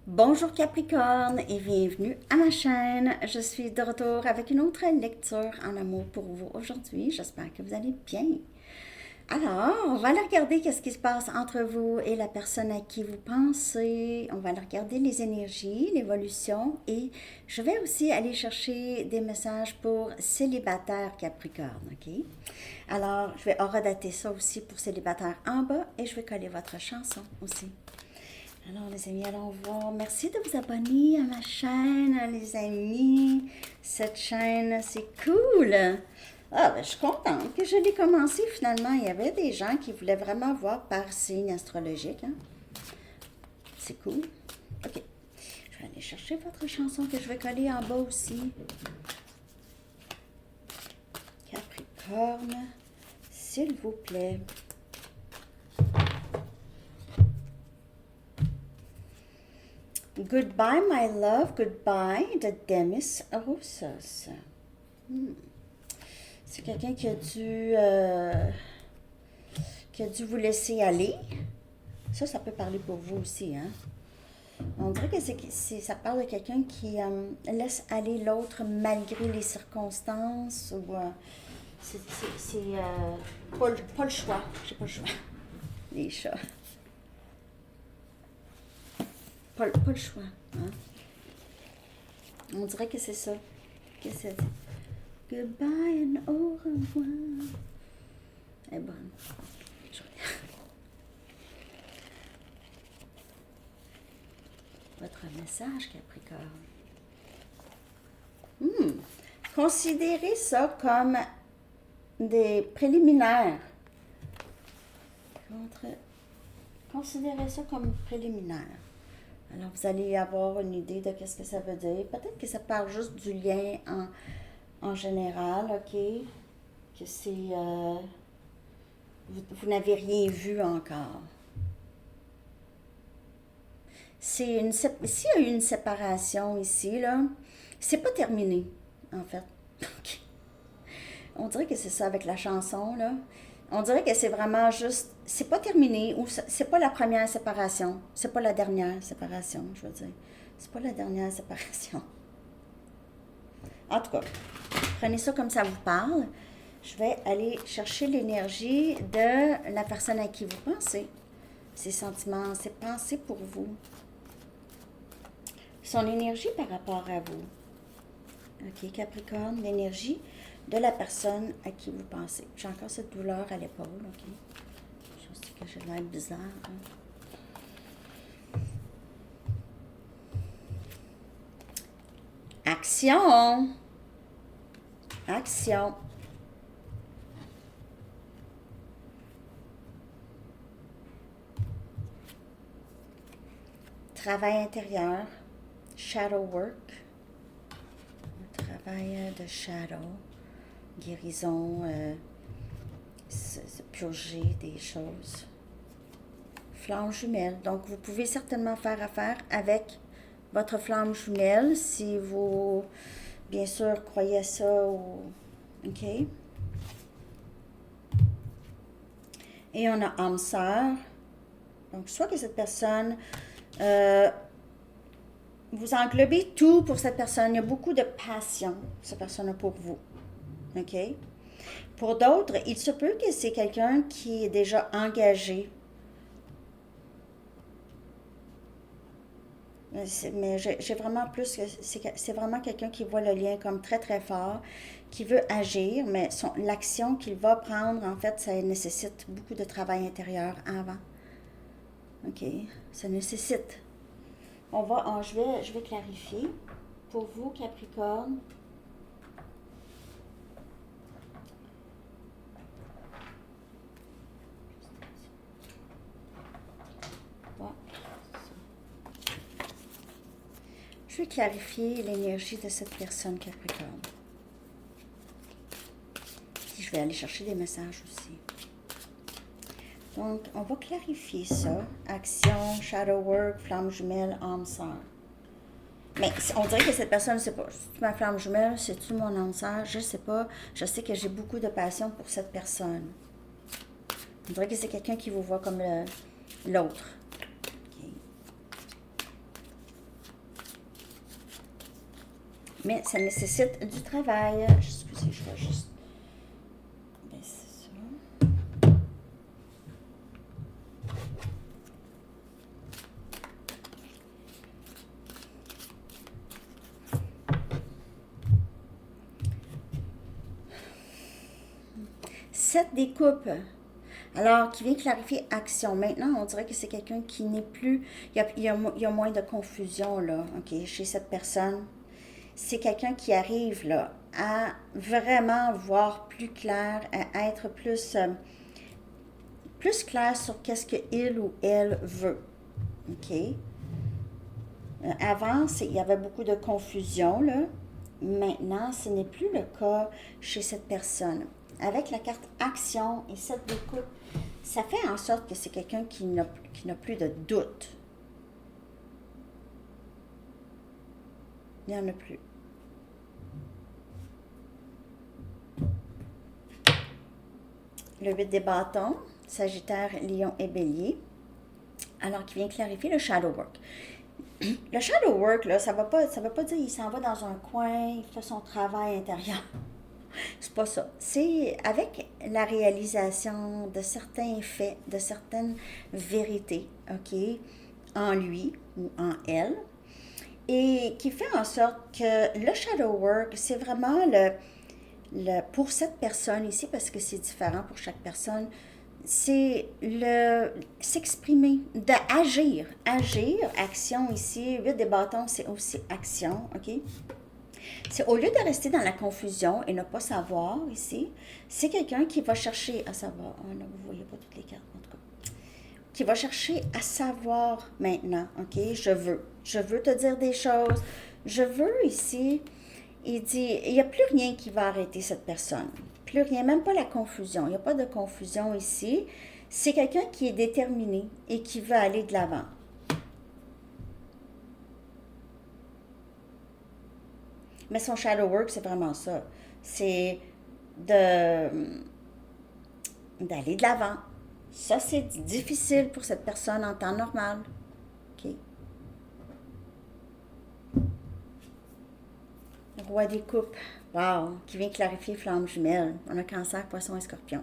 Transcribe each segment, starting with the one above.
Bonjour Capricorne et bienvenue à ma chaîne. Je suis de retour avec une autre lecture en amour pour vous aujourd'hui. J'espère que vous allez bien. Alors, on va aller regarder qu'est-ce qui se passe entre vous et la personne à qui vous pensez. On va aller regarder les énergies, l'évolution et je vais aussi aller chercher des messages pour célibataires Capricorne, ok? Alors, je vais horodater ça aussi pour célibataires en bas et je vais coller votre chanson aussi. Alors les amis, allons voir. Merci de vous abonner à ma chaîne, les amis. Cette chaîne, c'est cool. Ah, ben, je suis contente que je l'ai commencé finalement. Il y avait des gens qui voulaient vraiment voir par signe astrologique. Hein? C'est cool. Ok. Je vais aller chercher votre chanson que je vais coller en bas aussi. Capricorne, s'il vous plaît. Goodbye, my love, goodbye, de Demis Roussos. C'est quelqu'un qui a dû vous laisser aller. Ça peut parler pour vous aussi, hein? On dirait que ça parle de quelqu'un qui laisse aller l'autre malgré les circonstances ou c'est pas le choix. J'ai pas le choix. Les chats. Pas le choix. Hein? On dirait que c'est ça. Que c'est goodbye and au revoir. Elle est bonne. Votre message, Capricorne. Considérez ça comme des préliminaires. Considérez ça comme préliminaire. Alors, vous allez avoir une idée de qu'est-ce que ça veut dire. Peut-être que ça parle juste du lien en général, OK? Que c'est... vous n'avez rien vu encore. S'il y a eu une séparation ici, là, c'est pas terminé, en fait. On dirait que c'est ça avec la chanson, là. On dirait que c'est vraiment juste, c'est pas terminé, ou c'est pas la première séparation, c'est pas la dernière séparation, je veux dire. C'est pas la dernière séparation. En tout cas, prenez ça comme ça vous parle. Je vais aller chercher l'énergie de la personne à qui vous pensez. Ses sentiments, ses pensées pour vous. Son énergie par rapport à vous. OK, Capricorne, l'énergie de la personne à qui vous pensez. J'ai encore cette douleur à l'épaule, OK? Je sais que j'ai l'air bizarre. Hein? Action! Action! Travail intérieur, shadow work, travail de shadow, guérison, se purger des choses. Flamme jumelle. Donc, vous pouvez certainement faire affaire avec votre flamme jumelle si vous, bien sûr, croyez à ça. OK? Et on a âme sœur. Donc, soit que cette personne... vous englobez tout pour cette personne. Il y a beaucoup de passion, cette personne-là, pour vous. OK? Pour d'autres, il se peut que c'est quelqu'un qui est déjà engagé. Mais j'ai vraiment plus que c'est vraiment quelqu'un qui voit le lien comme très très fort, qui veut agir, mais l'action qu'il va prendre, en fait, ça nécessite beaucoup de travail intérieur avant. OK? Ça nécessite. Je vais clarifier. Pour vous, Capricorne, je vais clarifier l'énergie de cette personne, Capricorne. Puis je vais aller chercher des messages aussi. Donc, on va clarifier ça. Action, shadow work, flamme jumelle, âme sœur. Mais on dirait que cette personne ne sait pas. C'est ma flamme jumelle, c'est-tu mon âme sœur? Je ne sais pas. Je sais que j'ai beaucoup de passion pour cette personne. On dirait que c'est quelqu'un qui vous voit comme l'autre. Okay. Mais ça nécessite du travail. Excusez, je vais juste baisser ça. 7 des coupes. Alors, qui vient clarifier action. Maintenant, on dirait que c'est quelqu'un qui n'est plus... Il y a moins de confusion, là, OK, chez cette personne. C'est quelqu'un qui arrive, là, à vraiment voir plus clair, à être plus clair sur qu'est-ce qu'il ou elle veut. OK? Avant, il y avait beaucoup de confusion, là. Maintenant, ce n'est plus le cas chez cette personne. Avec la carte action et cette découpe, ça fait en sorte que c'est quelqu'un qui n'a plus de doute. Il n'y en a plus. Le 8 des bâtons, Sagittaire, Lion et Bélier. Alors, qui vient clarifier le shadow work. Le shadow work, là, ça veut pas dire qu'il s'en va dans un coin, il fait son travail intérieur. C'est pas ça. C'est avec la réalisation de certains faits, de certaines vérités, OK, en lui ou en elle, et qui fait en sorte que le shadow work, c'est vraiment pour cette personne ici, parce que c'est différent pour chaque personne, c'est s'exprimer, d'agir. Agir, action ici, 8 des bâtons, c'est aussi action, OK? C'est au lieu de rester dans la confusion et ne pas savoir ici, c'est quelqu'un qui va chercher à savoir. Oh non, vous ne voyez pas toutes les cartes, en tout cas. Qui va chercher à savoir maintenant, OK? Je veux te dire des choses. Je veux ici. Il dit, il n'y a plus rien qui va arrêter cette personne. Plus rien, même pas la confusion. Il n'y a pas de confusion ici. C'est quelqu'un qui est déterminé et qui veut aller de l'avant. Mais son shadow work, c'est vraiment ça. C'est de d'aller de l'avant. Ça, c'est difficile pour cette personne en temps normal. OK. Roi des coupes. Wow. Qui vient clarifier flamme jumelle. On a cancer, poisson et scorpion.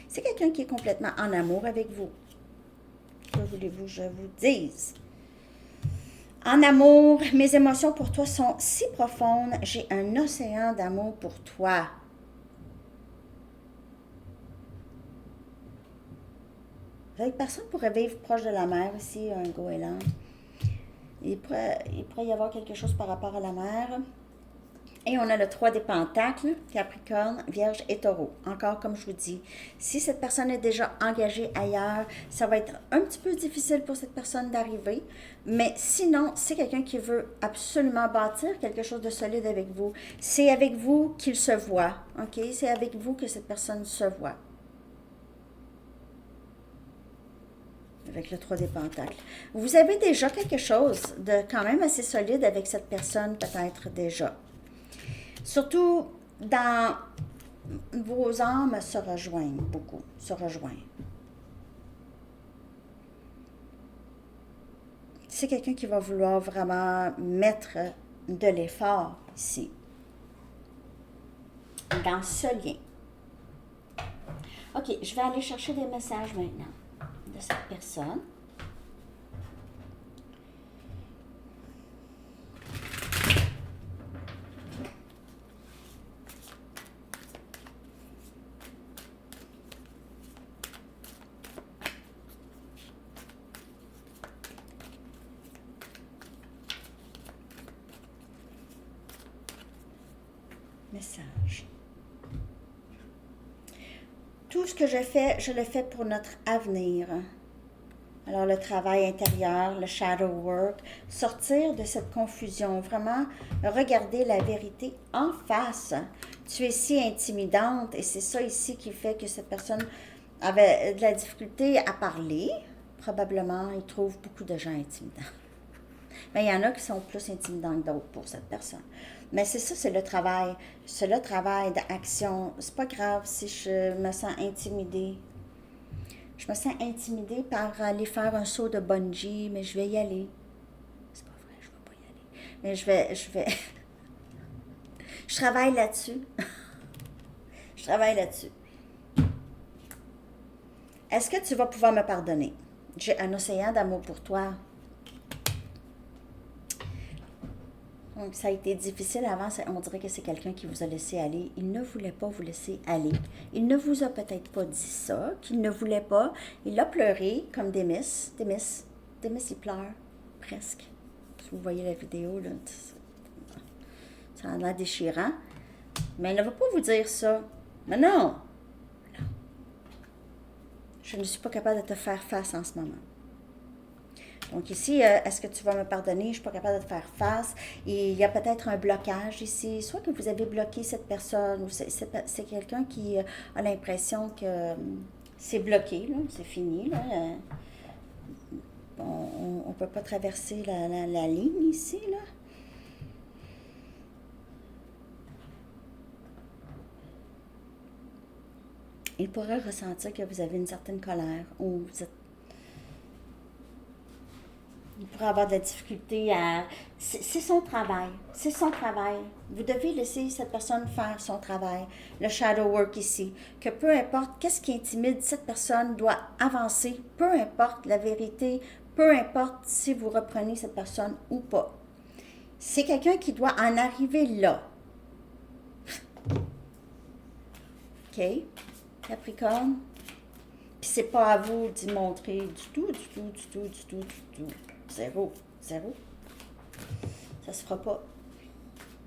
C'est quelqu'un qui est complètement en amour avec vous. Que voulez-vous que je vous dise? En amour, mes émotions pour toi sont si profondes. J'ai un océan d'amour pour toi. Personne pourrait vivre proche de la mer ici, un goéland. Il pourrait y avoir quelque chose par rapport à la mer. Et on a le 3 des pentacles, Capricorne, Vierge et Taureau. Encore comme je vous dis, si cette personne est déjà engagée ailleurs, ça va être un petit peu difficile pour cette personne d'arriver. Mais sinon, c'est quelqu'un qui veut absolument bâtir quelque chose de solide avec vous. C'est avec vous qu'il se voit, OK? C'est avec vous que cette personne se voit. Avec le 3 des pentacles. Vous avez déjà quelque chose de quand même assez solide avec cette personne, peut-être déjà. Surtout, dans vos âmes se rejoignent beaucoup, se rejoignent. C'est quelqu'un qui va vouloir vraiment mettre de l'effort ici, dans ce lien. OK, je vais aller chercher des messages maintenant de cette personne. Message. Tout ce que je le fais pour notre avenir. Alors, le travail intérieur, le shadow work, sortir de cette confusion, vraiment regarder la vérité en face. Tu es si intimidante et c'est ça ici qui fait que cette personne avait de la difficulté à parler. Probablement, il trouve beaucoup de gens intimidants. Mais il y en a qui sont plus intimidants que d'autres pour cette personne. Mais c'est ça, c'est le travail. C'est le travail d'action. C'est pas grave si je me sens intimidée. Je me sens intimidée par aller faire un saut de bungee, mais je vais y aller. C'est pas vrai, je vais pas y aller. Mais je vais Je travaille là-dessus. Je travaille là-dessus. Est-ce que tu vas pouvoir me pardonner? J'ai un océan d'amour pour toi. Donc, ça a été difficile avant. On dirait que c'est quelqu'un qui vous a laissé aller. Il ne voulait pas vous laisser aller. Il ne vous a peut-être pas dit ça, qu'il ne voulait pas. Il a pleuré comme Démis. Démis, il pleure. Presque. Si vous voyez la vidéo, là, ça a l'air déchirant. Mais il ne va pas vous dire ça. Mais non! Non. Je ne suis pas capable de te faire face en ce moment. Donc ici, est-ce que tu vas me pardonner? Je ne suis pas capable de te faire face. Et il y a peut-être un blocage ici. Soit que vous avez bloqué cette personne, ou c'est quelqu'un qui a l'impression que c'est bloqué, là, c'est fini. Là. On ne peut pas traverser la ligne ici, là. Il pourrait ressentir que vous avez une certaine colère ou vous êtes. Il pourrait avoir de la difficulté à. C'est son travail. C'est son travail. Vous devez laisser cette personne faire son travail. Le shadow work ici. Que peu importe qu'est-ce qui intimide, cette personne doit avancer. Peu importe la vérité. Peu importe si vous reprenez cette personne ou pas. C'est quelqu'un qui doit en arriver là. OK? Capricorne. Puis c'est pas à vous d'y montrer du tout. Zéro. Ça se fera pas.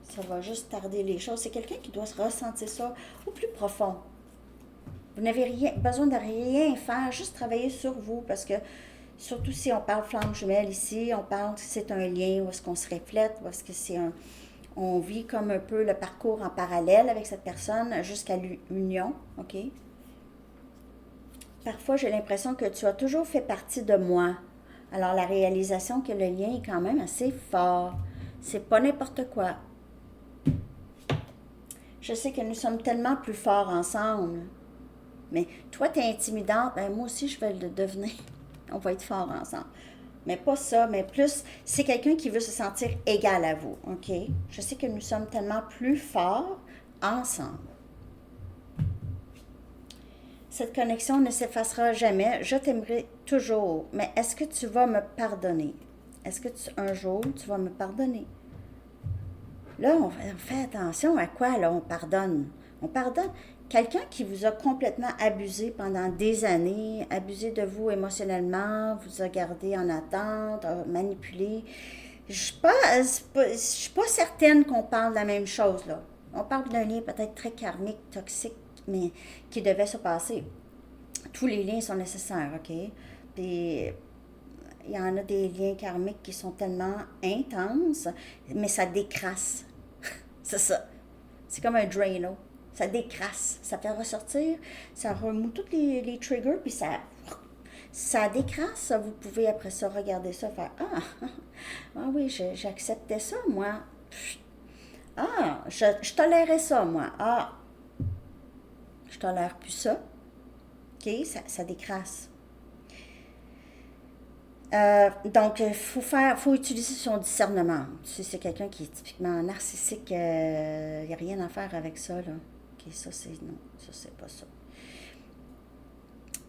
Ça va juste tarder les choses. C'est quelqu'un qui doit se ressentir ça au plus profond. Vous n'avez besoin de rien faire, juste travailler sur vous, parce que surtout si on parle flamme jumelle ici, on parle que c'est un lien, où est-ce qu'on se reflète, où est-ce que c'est un. On vit comme un peu le parcours en parallèle avec cette personne jusqu'à l'union, OK? Parfois, j'ai l'impression que tu as toujours fait partie de moi. Alors, la réalisation que le lien est quand même assez fort. C'est pas n'importe quoi. Je sais que nous sommes tellement plus forts ensemble. Mais toi, tu es intimidante, ben moi aussi, je vais le devenir. On va être forts ensemble. Mais pas ça, mais plus, c'est quelqu'un qui veut se sentir égal à vous, OK? Je sais que nous sommes tellement plus forts ensemble. Cette connexion ne s'effacera jamais. Je t'aimerai toujours. Mais est-ce que tu vas me pardonner? Est-ce que un jour, tu vas me pardonner? Là, on fait attention à quoi, là, on pardonne. On pardonne quelqu'un qui vous a complètement abusé pendant des années, abusé de vous émotionnellement, vous a gardé en attente, a manipulé. Je suis pas certaine qu'on parle de la même chose, là. On parle d'un lien peut-être très karmique, toxique, mais qui devait se passer. Tous les liens sont nécessaires, OK? Puis, il y en a des liens karmiques qui sont tellement intenses, mais ça décrasse. C'est ça. C'est comme un Drano. Ça décrasse. Ça fait ressortir, ça remoue tous les triggers, puis ça décrasse. Vous pouvez après ça regarder ça, faire ah oui, j'acceptais ça, moi. Ah, je tolérais ça, moi. Ah, je tolère plus ça. OK, ça décrasse. Donc, il faut utiliser son discernement. Si c'est quelqu'un qui est typiquement narcissique, il n'y a rien à faire avec ça, là. OK, ça, c'est pas ça.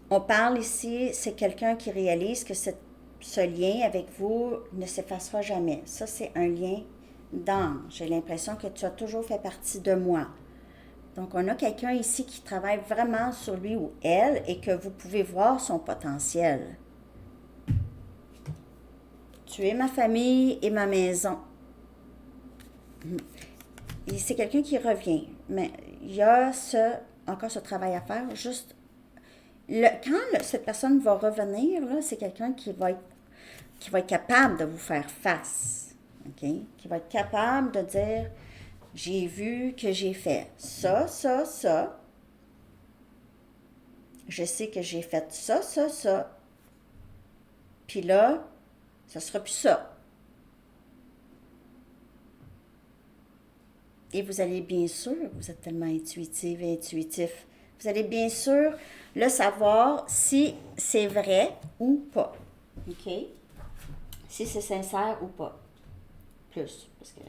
On parle ici, c'est quelqu'un qui réalise que ce lien avec vous ne s'effacera jamais. Ça, c'est un lien d'âme. J'ai l'impression que tu as toujours fait partie de moi. Donc, on a quelqu'un ici qui travaille vraiment sur lui ou elle et que vous pouvez voir son potentiel. Tu es ma famille et ma maison. Et c'est quelqu'un qui revient. Mais il y a encore ce travail à faire. Juste, quand cette personne va revenir, là, c'est quelqu'un qui va être capable de vous faire face. OK? Qui va être capable de dire, j'ai vu que j'ai fait ça. Je sais que j'ai fait ça. Puis là, ça sera plus ça. Et vous allez bien sûr, vous êtes tellement intuitive et intuitif, vous allez bien sûr le savoir si c'est vrai ou pas. OK? Si c'est sincère ou pas. Plus. Parce que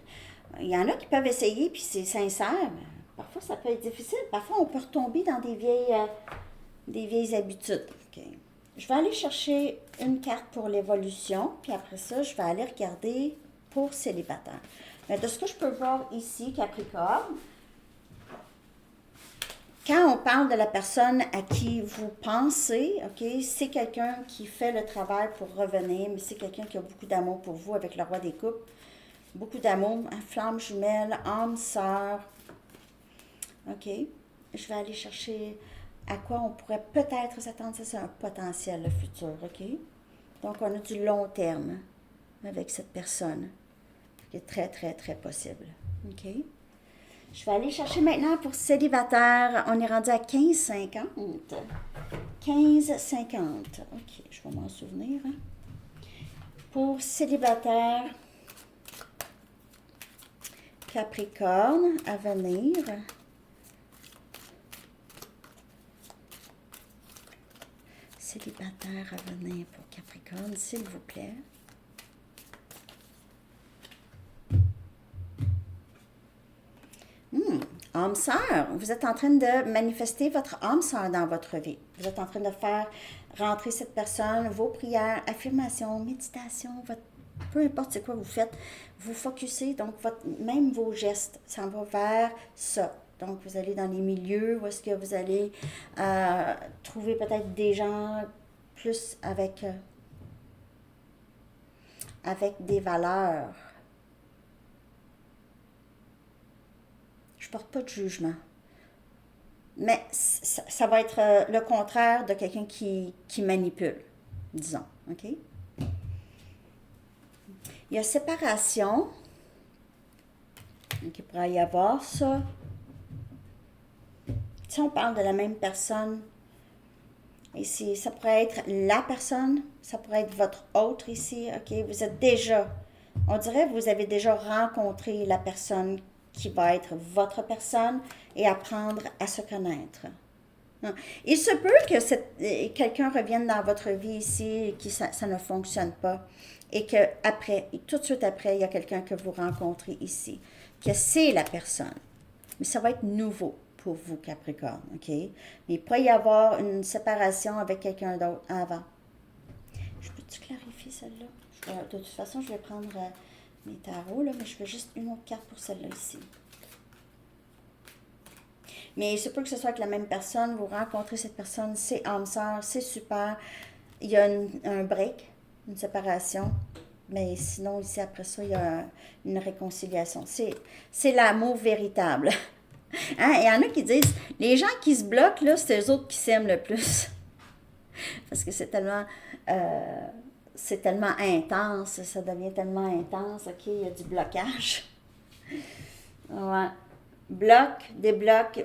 Il y en a qui peuvent essayer, puis c'est sincère. Mais parfois, ça peut être difficile. Parfois, on peut retomber dans des vieilles habitudes. OK. Je vais aller chercher une carte pour l'évolution, puis après ça, je vais aller regarder pour célibataire. Mais de ce que je peux voir ici, Capricorne, quand on parle de la personne à qui vous pensez, OK, c'est quelqu'un qui fait le travail pour revenir, mais c'est quelqu'un qui a beaucoup d'amour pour vous avec le roi des coupes. Beaucoup d'amour, flamme jumelle, âme sœur. OK. Je vais aller chercher à quoi on pourrait peut-être s'attendre. Ça, c'est un potentiel, le futur. OK. Donc, on a du long terme avec cette personne, qui est très, très, très possible. OK. Je vais aller chercher maintenant pour célibataire. On est rendu à 15,50. 15,50. OK, je vais m'en souvenir. Hein. Pour célibataire, Capricorne, à venir. Célibataire à venir pour Capricorne, s'il vous plaît. Âme sœur, vous êtes en train de manifester votre âme sœur dans votre vie. Vous êtes en train de faire rentrer cette personne, vos prières, affirmations, méditation, peu importe c'est quoi vous faites, vous focussez, donc même vos gestes s'en va vers ça. Donc, vous allez dans les milieux où est-ce que vous allez trouver peut-être des gens plus avec des valeurs. Je porte pas de jugement. Mais ça va être le contraire de quelqu'un qui manipule, disons. OK? Il y a séparation. Donc, il pourrait y avoir ça. Si on parle de la même personne, ici, ça pourrait être la personne, ça pourrait être votre autre ici. OK? Vous êtes déjà, on dirait que vous avez déjà rencontré la personne qui va être votre personne et apprendre à se connaître. Il se peut que quelqu'un revienne dans votre vie ici et que ça ne fonctionne pas et que après, tout de suite après, il y a quelqu'un que vous rencontrez ici, que c'est la personne. Mais ça va être nouveau pour vous, Capricorne, OK? Mais il pourrait y avoir une séparation avec quelqu'un d'autre avant. Je peux-tu clarifier celle-là? De toute façon, je vais prendre mes tarots, là, mais je veux juste une autre carte pour celle-là ici. Mais il se peut que ce soit avec la même personne, vous rencontrez cette personne, c'est âme sœur, c'est super. Il y a un break, une séparation, mais sinon, ici, après ça, il y a une réconciliation. C'est l'amour véritable. Hein? Il y en a qui disent, les gens qui se bloquent, là, c'est eux autres qui s'aiment le plus. Parce que c'est tellement intense, ça devient tellement intense, OK, il y a du blocage. Ouais. Bloc, débloque,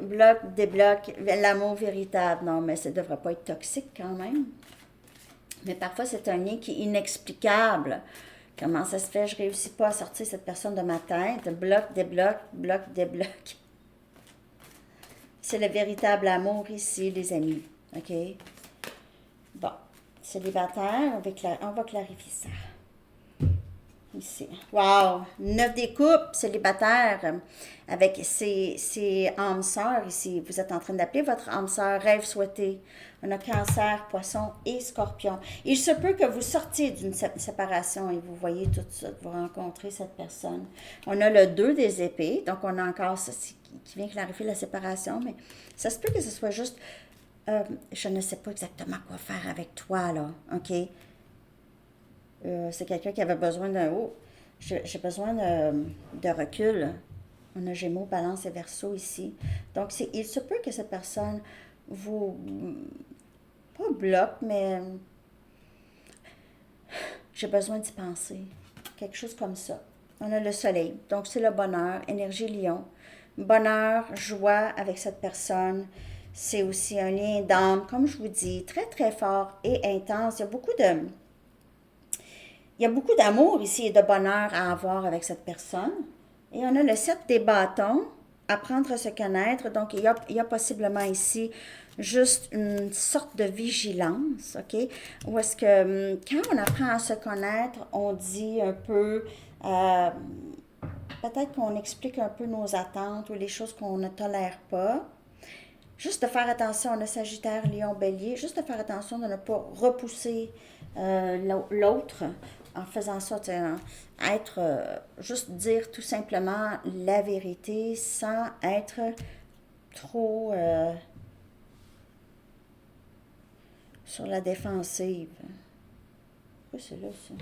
l'amour véritable. Non, mais ça ne devrait pas être toxique quand même. Mais parfois, c'est un lien qui est inexplicable. Comment ça se fait? Je ne réussis pas à sortir cette personne de ma tête. Bloc, débloque. C'est le véritable amour ici, les amis. OK? Bon. Célibataire, on va clarifier ça. Ici. Wow! 9 des coupes, célibataire, avec ses âmes sœurs ici. Vous êtes en train d'appeler votre âme sœur, rêve souhaité. On a Cancer, Poisson et Scorpion. Il se peut que vous sortiez d'une séparation et vous voyez tout ça, vous rencontrez cette personne. On a le 2 des épées, donc on a encore ça qui vient clarifier la séparation, mais ça se peut que ce soit juste, je ne sais pas exactement quoi faire avec toi, là, OK? C'est quelqu'un qui avait besoin d'un... Oh, j'ai besoin de recul. On a Gémeaux, Balance et Verseau ici. Donc, il se peut que cette personne vous... pas bloque, mais... j'ai besoin d'y penser. Quelque chose comme ça. On a le Soleil. Donc, c'est le bonheur. Énergie Lion. Bonheur, joie avec cette personne. C'est aussi un lien d'âme, comme je vous dis, très, très fort et intense. Il y a beaucoup d'amour ici et de bonheur à avoir avec cette personne. Et on a le 7 des bâtons, apprendre à se connaître. Donc, il y a possiblement ici juste une sorte de vigilance, OK? Où est-ce que quand on apprend à se connaître, on dit un peu, peut-être qu'on explique un peu nos attentes ou les choses qu'on ne tolère pas. Juste de faire attention, le Sagittaire, Lion, Bélier, juste de faire attention de ne pas repousser l'autre en faisant ça, être, juste dire tout simplement la vérité sans être trop sur la défensive. Pourquoi c'est là, ça?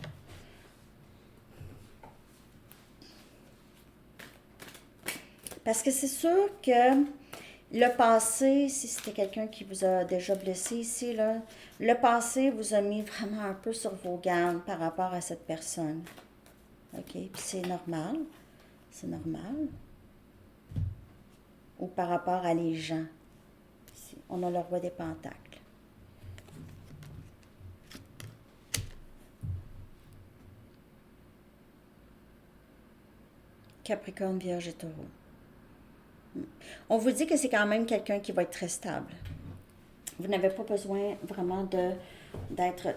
Parce que c'est sûr que le passé, si c'était quelqu'un qui vous a déjà blessé ici, là, le passé vous a mis vraiment un peu sur vos gardes par rapport à cette personne. OK? Puis c'est normal. C'est normal. Ou par rapport à les gens. Ici, on a le roi des pentacles. Capricorne, Vierge et Taureau. On vous dit que c'est quand même quelqu'un qui va être très stable. Vous n'avez pas besoin vraiment d'être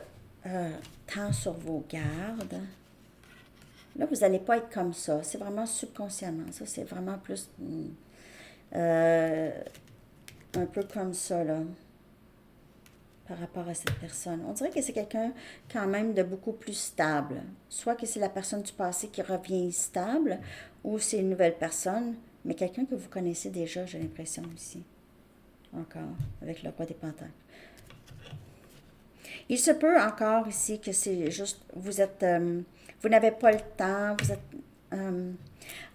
tant sur vos gardes. Là, vous n'allez pas être comme ça. C'est vraiment subconsciemment. Ça, c'est vraiment plus un peu comme ça, là, par rapport à cette personne. On dirait que c'est quelqu'un quand même de beaucoup plus stable. Soit que c'est la personne du passé qui revient stable, ou c'est une nouvelle personne, mais quelqu'un que vous connaissez déjà, j'ai l'impression ici. Encore, avec le roi des pentacles. Il se peut encore ici que c'est juste, vous n'avez pas le temps, vous êtes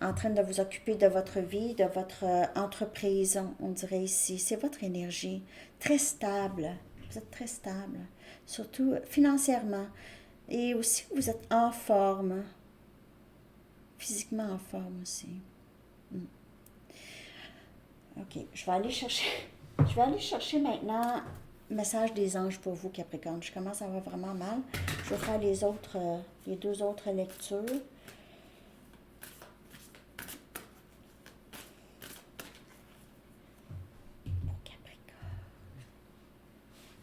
en train de vous occuper de votre vie, de votre entreprise, on dirait ici. C'est votre énergie, très stable. Vous êtes très stable, surtout financièrement. Et aussi, vous êtes en forme, physiquement en forme aussi. OK, je vais aller chercher maintenant le message des anges pour vous, Capricorne. Je commence à avoir vraiment mal. Je vais faire les deux autres lectures. Pour Capricorne.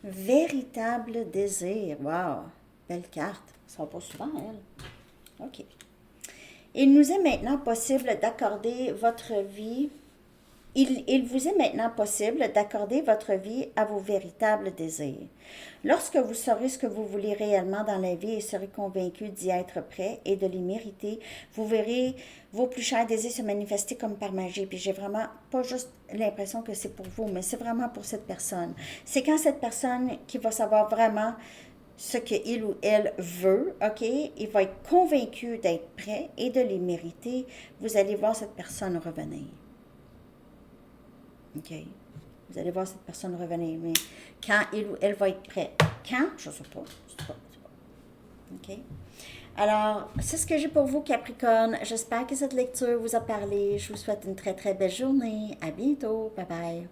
Véritable désir. Wow, belle carte. Ça va pas souvent, elle. OK. Il nous est maintenant possible d'accorder votre vie. Il vous est maintenant possible d'accorder votre vie à vos véritables désirs. Lorsque vous saurez ce que vous voulez réellement dans la vie et serez convaincu d'y être prêt et de les mériter, vous verrez vos plus chers désirs se manifester comme par magie. Puis j'ai vraiment pas juste l'impression que c'est pour vous, mais c'est vraiment pour cette personne. C'est quand cette personne qui va savoir vraiment ce qu'il ou elle veut, OK? Il va être convaincu d'être prêt et de les mériter. Vous allez voir cette personne revenir. OK. Vous allez voir cette personne revenir. Mais quand il ou elle va être prêt. Quand? Je ne sais pas. OK. Alors, c'est ce que j'ai pour vous, Capricorne. J'espère que cette lecture vous a parlé. Je vous souhaite une très, très belle journée. À bientôt. Bye bye.